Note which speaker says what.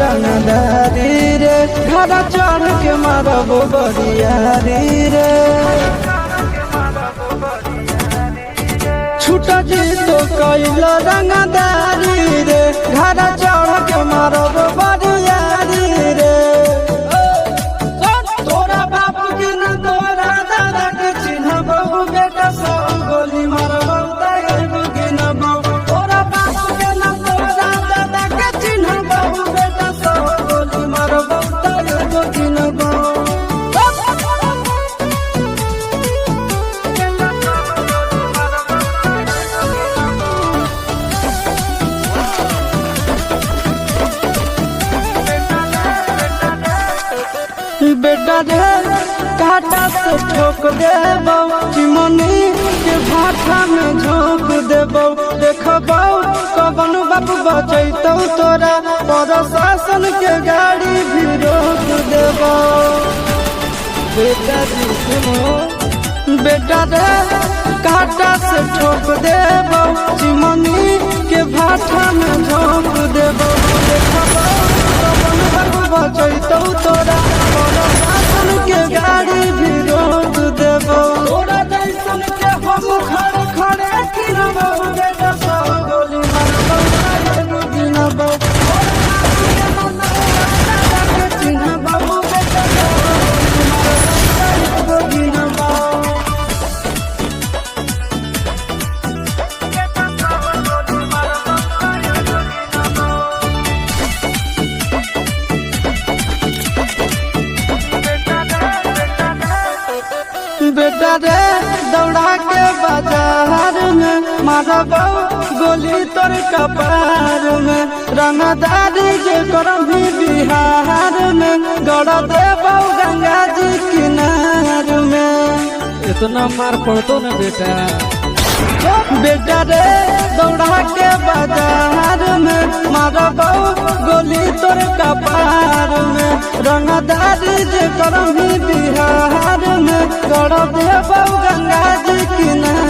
Speaker 1: रंगदारी रे घर चढ़ के मारब बरियारी रे छूटा जी तो कैल रंगदारी रे घर चढ़ के मारब बरियारी रे तोरा बाप के न तोरा दादा के चिन्ह बहु बेटा सौ गोली मारब के न बहु तोरा बाप के न तोरा दादा के चिन्ह बहु बेटा सौ गोली मारब के न बहु बेटा रे काटा से ठोक देबो चिमनी के भाटा में झोंक देबो देखबो कवन बाप बचैतौ तोरा प्रशासन के गाड़ी भी रोक देबो बेटा जी सुनो बेटा रे काटा से ठोक देबो चिमनी के भाटा में झोंक देबो देखबो कवन बाप बचैतौ तोरा प्रशासन के गाड़ी भी रोक देबो तोरा जैसन के हम खड़े खड़े गिनबो बेटा सौ गोली मारबो गिनबो चिन्हबो बेटा गिनबो बेटा रे दौड़ा के बाजार में मारबो गोली तोर कपार में रंगदारी के करम भी बिहार में गड़ देबो गंगा जी किनार में
Speaker 2: इतना मार पड़तो न बेटा
Speaker 1: बेटा रे दौड़ा के बाजार में मारबो गोली तोर कपार में रंगदारी जे करम भी बिहार में गड़ देबो गंगा जी किनार